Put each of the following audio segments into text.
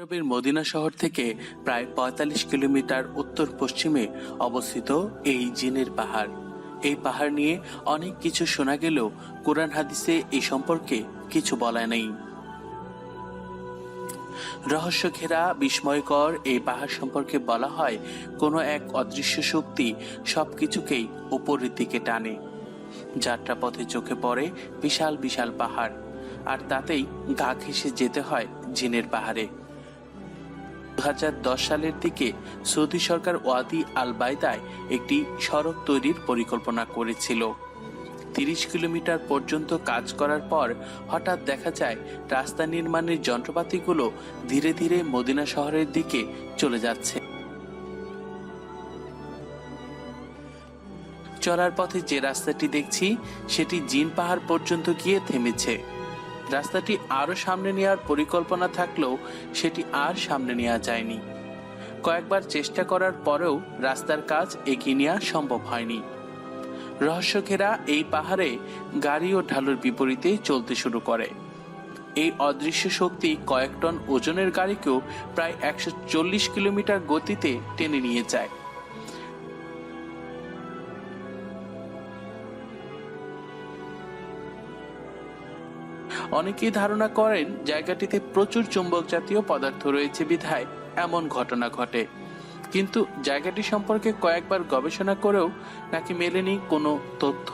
আরবের মদিনা শহর থেকে প্রায় ৪৫ কিলোমিটার উত্তর পশ্চিমে অবস্থিত এই জিনের পাহাড়। এই পাহাড় নিয়ে অনেক কিছু শোনা গেলেও কোরআন হাদিসে এই সম্পর্কে কিছু বলা নেই। রহস্য ঘেরা বিস্ময়কর এই পাহাড় সম্পর্কে বলা হয়, কোনো এক অদৃশ্য শক্তি সবকিছুকেই উপরের দিকে টানে। যাত্রা পথে চোখে পড়ে বিশাল বিশাল পাহাড়, আর তাতেই গা ঘেঁষে যেতে হয় জিনের পাহাড়ে। ২০১০ সালের দিকে সৌদি সরকার ওয়াদি আল বাইদায় একটি সড়ক তৈরির পরিকল্পনা করেছিল। ৩০ কিলোমিটার পর্যন্ত কাজ করার পর হঠাৎ দেখা যায় রাস্তা নির্মাণের যন্ত্রপাতিগুলো ধীরে ধীরে মদিনা শহরের দিকে চলে যাচ্ছে। চলার পথে যে রাস্তাটি দেখছি সেটি জিন পাহাড় পর্যন্ত গিয়ে থেমেছে। রাস্তাটি আরো সামনে নেওয়ার পরিকল্পনা থাকলেও সেটি আর সামনে নেওয়া যায়নি। কয়েকবার চেষ্টা করার পরেও রাস্তার কাজ এগিয়ে নেওয়া সম্ভব হয়নি। রহস্য ঘেরা এই পাহাড়ে গাড়ি ও ঢালুর বিপরীতে চলতে শুরু করে। এই অদৃশ্য শক্তি কয়েক টন ওজনের গাড়িকেও প্রায় ১৪০ কিলোমিটার গতিতে টেনে নিয়ে যায়। অনেকেই ধারণা করেন জায়গাটিতে প্রচুর চুম্বক জাতীয় পদার্থ রয়েছে বিধায় এমন ঘটনা ঘটে, কিন্তু জায়গাটি সম্পর্কে কয়েকবার গবেষণা করেও নাকি মেলেনি কোনো তথ্য।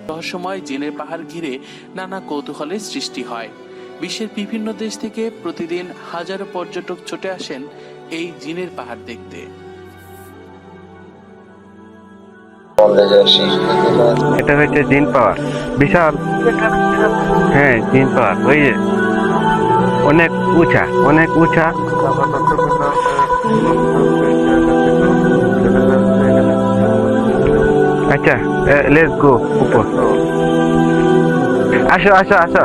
রহস্যময় জিনের পাহাড় ঘিরে নানা কৌতূহলের সৃষ্টি হয়। বিশ্বের বিভিন্ন দেশ থেকে প্রতিদিন হাজারো পর্যটক ছুটে আসেন এই জিনের পাহাড় দেখতে। এটা হচ্ছে জিন পাওয়ার, বিশাল। হ্যাঁ, জিন পাওয়ার ওই যে অনেক উঁচা, অনেক উঁচা। আচ্ছা, লেটস গো উপর। আসো আসো আসো।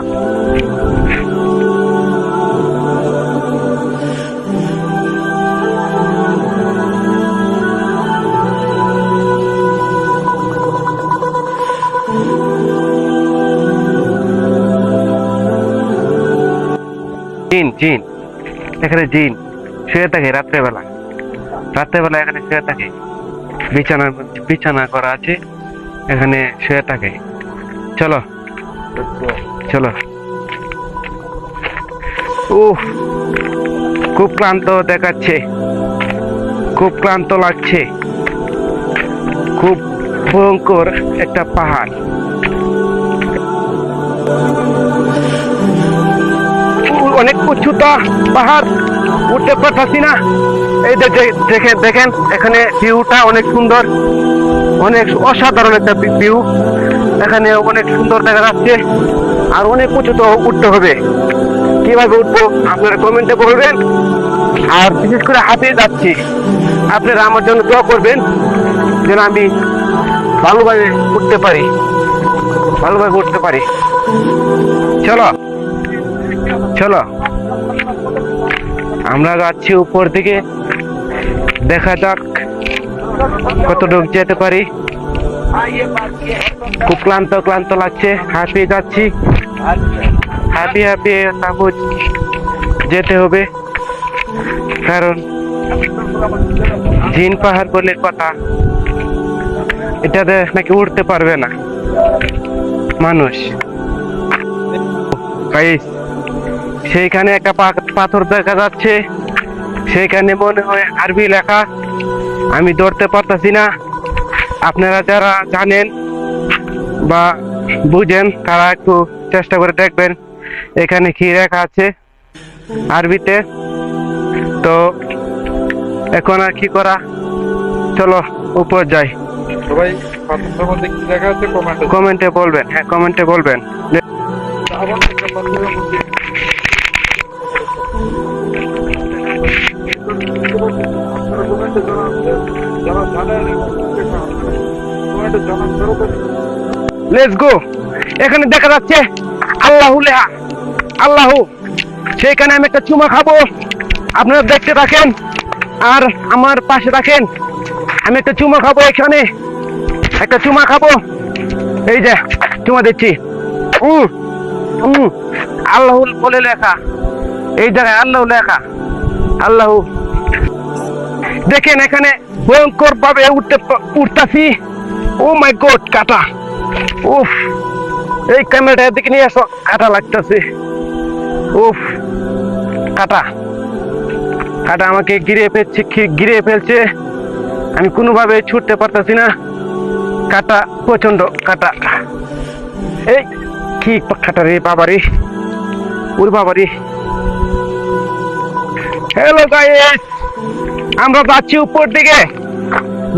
জিন জিন এখানে জিন শুয়ে থাকে রাত্রেবেলা এখানে শুয়ে থাকে। বিছানা করা আছে, এখানে শুয়ে থাকে। চলো চলো। খুব ক্লান্ত দেখাচ্ছে, খুব ক্লান্ত লাগছে। খুব ভয়ঙ্কর একটা পাহাড়। অনেক উচ্চতা পাহাড়, উঠতে পারছি না। এই দেখেন এখানে ভিউটা অনেক সুন্দর, অনেক অসাধারণ একটা ভিউ। এখানে অনেক সুন্দর দেখা যাচ্ছে, আর অনেক উঁচুতে উঠতে হবে। কিভাবে উঠবো আপনারা কমেন্টে বলবেন। আর বিশেষ করে হাঁপিয়ে যাচ্ছি, আপনারা আমার জন্য দোয়া করবেন যেন আমি ভালোভাবে উঠতে পারি। চলো চলো, আমরা যাচ্ছি উপর দিকে। দেখা যাক কতটুকু যেতে পারি। খুব ক্লান্ত লাগছে, হাঁপিয়ে যাচ্ছি। হাঁপিয়ে তারপর যেতে হবে, কারণ জিন পাহাড় বলে কথা, এটাতে নাকি উঠতে পারবে না মানুষ। সেইখানে একটা পাথর দেখা যাচ্ছে, সেইখানে মনে হয় আরবি লেখা, আমি ধরতে পারতাছি না। আপনারা যারা জানেন বা বুঝেন তারা একটু চেষ্টা করে দেখবেন এখানে কি লেখা আছে আরবিতে। তো এখন আর কি করা, চলো উপর যাই। সবাই পাথরের মধ্যে কি লেখা আছে কমেন্টে বলবেন। হ্যাঁ, কমেন্টে বলবেন। Let's go. এখানে দেখা যাচ্ছে আল্লাহু, সেখানে আমি একটা চুমা খাবো। আপনারা দেখতে থাকেন আর আমার পাশে থাকেন। আমি একটা চুমা খাবো, এখানে একটা চুমা খাবো। এই যে চুমা দিচ্ছি। আল্লাহ বলে লেখা, এই জায়গায় আল্লাহ লেখা, আল্লাহ। দেখেন এখানে ভয়ঙ্কর ভাবে উঠতাছি। ও মাই গড, কাটা! উফ, এই ক্যামেরাটার দিকে নিয়ে আসো, কাটা লাগতেছে। উফ, কাটা কাটা আমাকে ঘিরে ফেলছে। আমি কোনোভাবে ছুটতে পারতেছি না। কাটা, প্রচন্ড কাটা। এই কি কাটা রে বাবারি, ওর বাবারি। হ্যালো গাইস, আমরা যাচ্ছি উপর দিকে,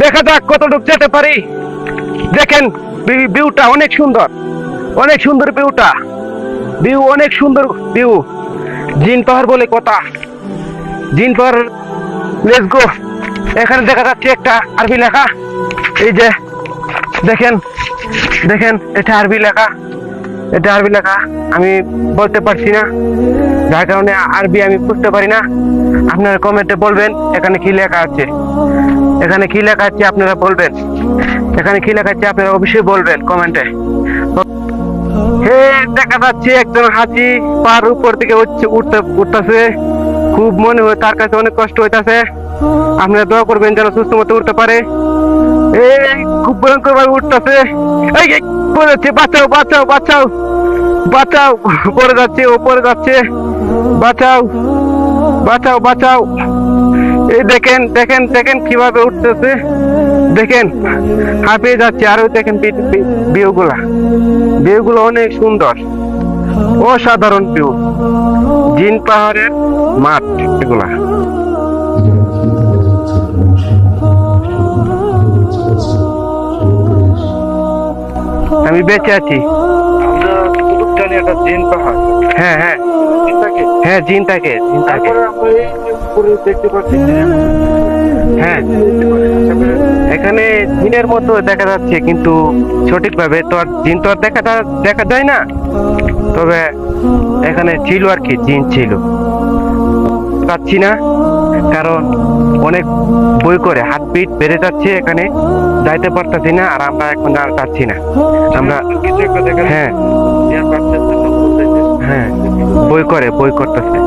দেখা যাক কতটুকু যেতে পারি। দেখেন ভিউটা অনেক সুন্দর, অনেক সুন্দর ভিউটা, ভিউ অনেক সুন্দর ভিউ। জিন পাহাড় বলে কথা, জিন পাহাড়। Let's go. এখানে দেখা যাচ্ছে একটা আরবি লেখা, এই যে দেখেন দেখেন, এটা আরবি লেখা, এটা আরবি লেখা। আমি বলতে পারছি না, যার কারণে আরবি আমি বুঝতে পারি না। আপনারা কমেন্টে বলবেন এখানে কি লেখা আছে, এখানে কি লেখা আছে আপনারা বলবেন, এখানে কি লেখা আছে আপনারা অবশ্যই বলবেন কমেন্টে। হে, দেখা যাচ্ছে একজন হাতি পাহাড় উপর দিকে উঠতেছে। খুব মনে হয় তার কাছে অনেক কষ্ট হইতাছে। আপনারা দোয়া করবেন যেন সুস্থ মতো উঠতে পারে। এই খুব ভয়ঙ্কর ভাবে উঠতেছে। এই পড়ে যাচ্ছে, বাঁচাও বাঁচাও বাঁচাও বাঁচাও, পড়ে যাচ্ছে, ও পড়ে যাচ্ছে, বাঁচাও বাঁচাও বাঁচাও। এই দেখেন দেখেন দেখেন কিভাবে উঠতেছে, দেখেন হাঁপিয়ে যাচ্ছে। আরো দেখেন ভিউগুলো অনেক সুন্দর, অসাধারণ ভিউ। জিন পাহাড়ের মাঠ এগুলা। আমি বেঁচে আছি। জিন পাহাড়, হ্যাঁ হ্যাঁ হ্যাঁ, জিন থাকে, জিন থাকে। দেখতে পাচ্ছি হ্যাঁ, এখানে জিনের মতো দেখা যাচ্ছে, কিন্তু সঠিকভাবে তো আর জিন তো আর দেখা যায় না। তবে এখানে ছিল আর কি, জিন ছিল। পাচ্ছি না কারণ অনেক বই করে হার্টবিট বেড়ে যাচ্ছে, এখানে যাইতে পারতেছি না। আর আমরা এখন আর যাচ্ছি না, আমরা হ্যাঁ হ্যাঁ বই করতেছে।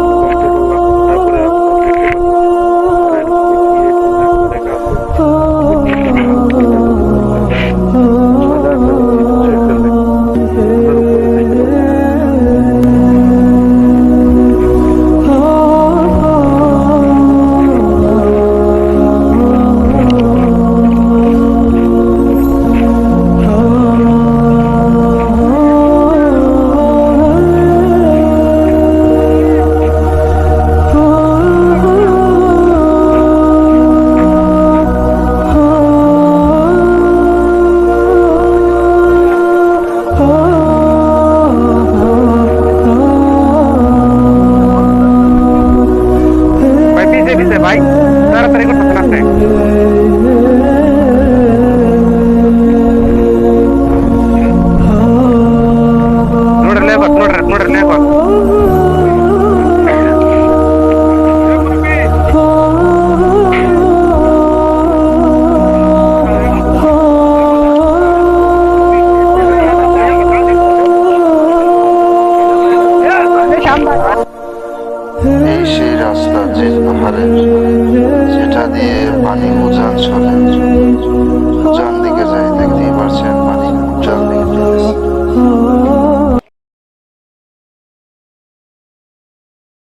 ভাই তাড়াতাড়ি করতেছেন আপনি। নোডের লেবার এই সেই রাস্তা জিন পাহাড়ের, যেটা দিয়ে পানি উজান চলে।